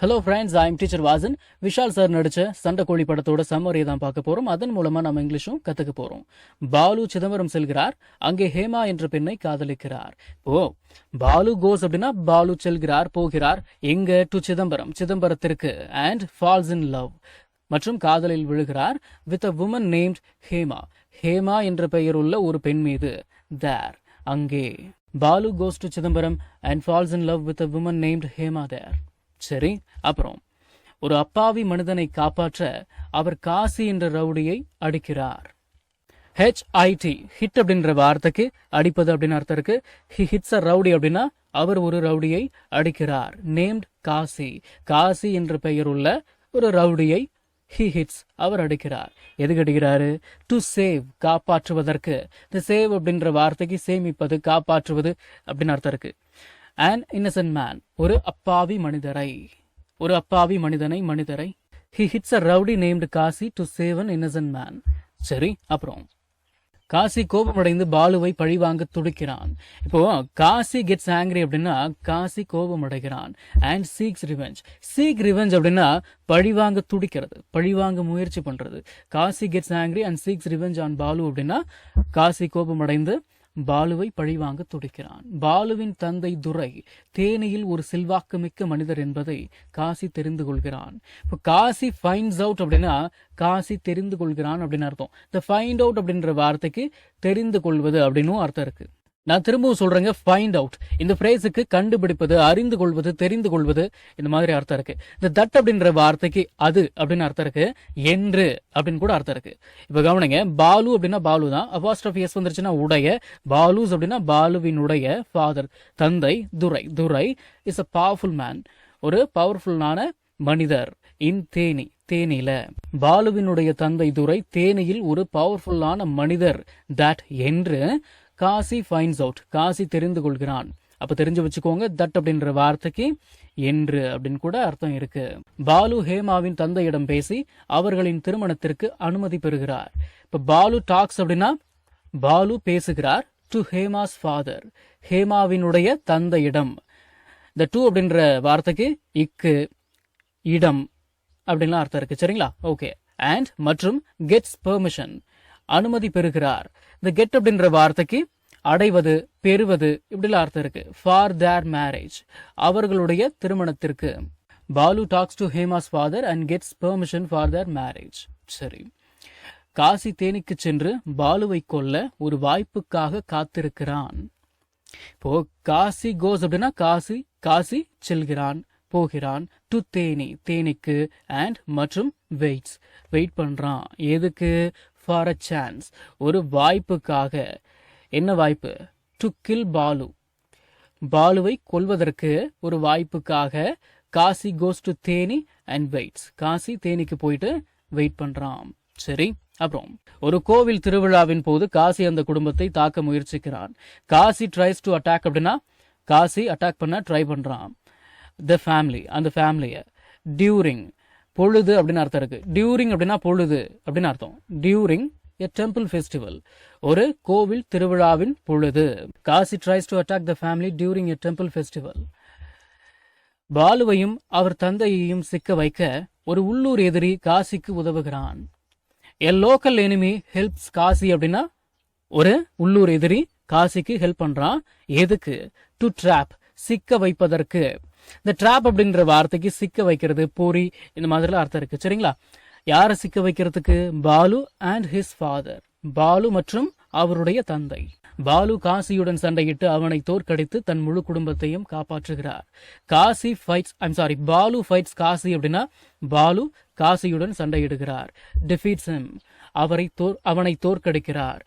Hello friends, I am teacher Vasan. Vishal sir நடிச்ச சண்டைக்கோழி படத்தோட சம்மரியை தான் பார்க்க போறோம். அதன் மூலமா நம்ம இங்கிலீஷும் கத்துக்க போறோம். பாலு சிதம்பரம் செல்கிறார், அங்கே ஹேமா என்ற பெண்ணை காதலிக்கிறார். பாலு கோஸ் அப்படின்னா பாலு செல்கிறார், போகிறார் எங்க? டு சிதம்பரம், சிதம்பரத்திற்கு. அண்ட் ஃபால்ஸ் இன் லவ், மற்றும் காதலில் விழுகிறார். With a woman named Hema, Hema என்ற பெயர் உள்ள ஒரு பெண் மீது. தேர், அங்கே. Balu goes to Chidambaram and falls in love with a woman named Hema there. சரி, அப்புறம் ஒரு அப்பாவி மனிதனை காப்பாற்ற அவர் காசி என்ற ரவுடியை அடிக்கிறார். HIT, ஹிட் அப்படின்ற வார்த்தைக்கு அடிப்பது அப்படின்னு அர்த்தம் இருக்கு. ஹி ஹிட்ஸ் அ ரவுடி அப்படின்னா அவர் ஒரு ரவுடியை அடிக்கிறார். நேம்ட் காசி, காசி என்ற பெயர் உள்ள ஒரு ரவுடியை ஹி ஹிட்ஸ், அவர் அடிக்கிறார். எதுக்கு அடிக்கிறாரு? டு சேவ், காப்பாற்றுவதற்கு. இந்த சேவ் அப்படின்ற வார்த்தைக்கு சேமிப்பது, காப்பாற்றுவது அப்படின்னு அர்த்தம் இருக்கு. an innocent man, ஒரு அப்பாவி மனிதரை, ஒரு அப்பாவி மனிதரை. he hits a rowdy named Kashi to save an innocent man. சரி, அப்புறம் காசி கோபமடைந்து பாலுவை பழிவாங்க துடிக்கிறான். இப்போ காசி கெட்ஸ் ஆங்கிரி அப்படின்னா காசி கோபம் அடைகிறான். And seeks revenge, seek revenge அப்படின்னா பழிவாங்க துடிக்கிறது, பழிவாங்க முயற்சி பண்றது. Kasi gets angry and seeks revenge on Balu அப்படின்னா காசி கோபம் அடைந்து பாலுவை பழிவாங்க துடிக்கிறான். பாலுவின் தந்தை துரை தேனியில் ஒரு செல்வாக்குமிக்க மனிதர் என்பதை காசி தெரிந்து கொள்கிறான். இப்போ காசி ஃபைண்ட்ஸ் அவுட் அப்படின்னா காசி தெரிந்து கொள்கிறான் அப்படின்னு அர்த்தம். இந்த ஃபைண்ட் அவுட் அப்படின்ற வார்த்தைக்கு தெரிந்து கொள்வது அப்படின்னு அர்த்தம் இருக்கு. நான் திரும்பவும் சொல்றேங்க, ஃபைண்ட் அவுட். இந்த ஃப்ரேஸுக்கு கண்டுபிடிப்பது, அறிந்து கொள்வது, தெரிந்து கொள்வது, இந்த மாதிரி அர்த்தம் இருக்கு. இந்த தட் அப்படின்ற வார்த்தைக்கு அது அப்படின்னு அர்த்தம் இருக்கு. என்று அப்படின்னு கூட அர்த்தம் இருக்கு. இப்ப கவனிங்க, பாலு அப்படின்னா பாலு தான். அபாஸ்ட்ரோஃபி எஸ் வந்துருச்சுன்னா உடைய. பாலுஸ் அப்படின்னா பாலுவினுடைய ஃபாதர், தந்தை. துரை, துரை இஸ் அ பவர்ஃபுல் மேன், ஒரு பவர்ஃபுல்லான மனிதர். இன் தேனி, தேனியில. பாலுவினுடைய தந்தை துரை தேனியில் ஒரு பவர்ஃபுல்லான மனிதர். தட் என்று காசி ஃபைண்ட்ஸ் அவுட், காசி தெரிந்து கொள்கிறான். அப்ப தெரிஞ்சு வச்சுக்கோங்க, தட் அப்படின்ற வார்த்தைக்கு என்று அப்படின்னு கூட அர்த்தம் இருக்கு. பாலு ஹேமாவின் தந்தையிடம் பேசி அவர்களின் திருமணத்திற்கு அனுமதி பெறுகிறார். இப்ப பாலு டாக்ஸ் அப்படின்னா பாலு பேசுகிறார். டு ஹேமாஸ் ஃபாதர், ஹேமாவினுடைய தந்தையிடம். இந்த டு அப்படின்ற வார்த்தைக்கு இக்கு, இடம் அப்படின்லாம் அர்த்தம் இருக்கு. சரிங்களா? ஓகே. அண்ட் மற்றும் கெட்ஸ் பெர்மிஷன், அனுமதி பெறுகிறார். இந்த கெட் அப்படின்ற வார்த்தைக்கு அடைவது, பெறுவது இப்படிலாம் அர்த்தம் இருக்கு. ஃபார் தேர் மேரேஜ், அவர்களுடைய திருமணத்திற்கு. Balu talks to Hema's father and gets permission for their marriage. சரி, காசி தேனிக்கு சென்று பாலுவை கொல்ல ஒரு வாய்ப்புக்காக காத்திருக்கிறான். இப்போ காசி கோஸ் அப்படின்னா காசி, காசி செல்கிறான், போகிறான். டு தேனி, தேனிக்கு. அண்ட் மற்றும் வெயிட்ஸ், வெயிட் பண்றான். எதுக்கு? ஃபார் அ சான்ஸ், ஒரு வாய்ப்புக்காக. என்ன வாய்ப்பு? டு கில் பாலு, பாலுவை கொல்வதற்கு ஒரு வாய்ப்புக்காக. Kasi goes to Theni and waits, Kasi தேனிக்கு போயிட்டு வெயிட் பண்றான். சரி, அப்புறம் ஒரு கோவில் திருவிழாவின் போது காசி அந்த குடும்பத்தை தாக்க முயற்சிக்கிறான். காசி ட்ரைஸ் டு அட்டாக் அப்படின்னா காசி அட்டாக் பண்ண ட்ரை பண்றான். த ஃபேமிலி, அந்த ஃபேமிலிய. டியூரிங், பொழுது அப்படின்னு அர்த்தம் இருக்கு. டியூரிங் அப்படின்னா பொழுது அப்படின்னு அர்த்தம். டியூரிங் எ டெம்பிள் ஃபெஸ்டிவல், ஒரு கோவில் திருவிழாவின் பொழுது. Kasi tries to attack the family during a temple festival. பாலுவையும் அவர் தந்தையையும் சிக்க வைக்க ஒரு உள்ளூர் எதிரி காசிக்கு உதவுகிறான். A local enemy helps Kasi அப்படின்னா ஒரு உள்ளூர் எதிரி காசிக்கு ஹெல்ப் பண்றான். எதுக்கு? டு ட்ராப், சிக்க வைப்பதற்கு. இந்த ட்ராப் அப்படின்ற வார்த்தைக்கு சிக்க வைக்கிறது, பொறி, இந்த மாதிரிலாம் அர்த்தம் இருக்கு. சரிங்களா? யாரை சிக்க வைக்கிறதுக்கு? Balu and his father, Balu மற்றும் அவருடைய தந்தை. பாலு காசியுடன் சண்டையிட்டு அவனை தோற்கடித்து தன் முழு குடும்பத்தையும் காப்பாற்றுகிறார். காசி ஃபைட்ஸ், பாலு ஃபைட்ஸ் காசி அப்படின்னா பாலு காசியுடன் சண்டையிடுகிறார். டிஃபீட்ஸ் ஹிம், அவனை தோற்கடிக்கிறார்.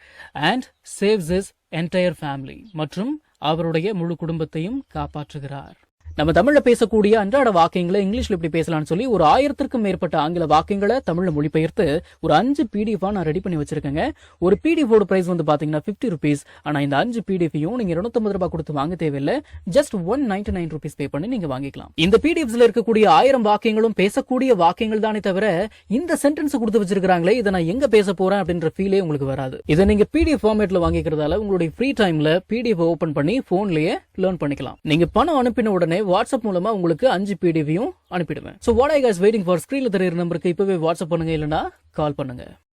And saves his entire family, மற்றும் அவருடைய முழு குடும்பத்தையும் காப்பாற்றுகிறார். நம்ம தமிழ்ல பேசக்கூடிய அன்றாட வாக்கியங்களை இங்கிலீஷ்ல எப்படி பேசலாம்னு சொல்லி ஒரு 1000க்கும் மேற்பட்ட ஆங்கில வாக்கியங்களை தமிழ்ல மொழிபெயர்த்து ஒரு 5 PDF நான் ரெடி பண்ணி வச்சிருக்கேங்க. ஒரு PDF ஓட பிரைஸ் வந்து பாத்தீங்கன்னா 50 rupees. ஆனா இந்த 5 PDFையும் நீங்க 250 ரூபாய் கொடுத்து வாங்க தேவையில்லை. ஜஸ்ட் 199 rupees பே பண்ணி நீங்க வாங்கிக்கலாம். இந்த PDFஸ்ல இருக்கக்கூடிய 1000 வாக்கியங்களும் பேசக்கூடிய வாக்கியங்கள் தானே தவிர இந்த சென்டென்ஸ் கொடுத்து வச்சிருக்காங்களே இதை நான் எங்க பேச போறேன் அப்படின்ற ஃபீலே உங்களுக்கு வராது. இதை நீங்க PDF ஃபார்மேட்ல வாங்கிக்கிறதால உங்களுடைய ஃப்ரீ டைம்ல PDF ஓபன் பண்ணி போன்லயே லேர்ன் பண்ணிக்கலாம். நீங்க பணம் அனுப்பின உடனே வாட்ஸ்அப் மூலமா உங்களுக்கு 5 பிடிவியும் அனுப்பிடுவேன். So what I guys waiting for ஸ்கிரீன்ல தெரியுற நம்பருக்கு இப்பவே வாட்ஸ்அப் பண்ணுங்க, இல்லைன்னா கால் பண்ணுங்க.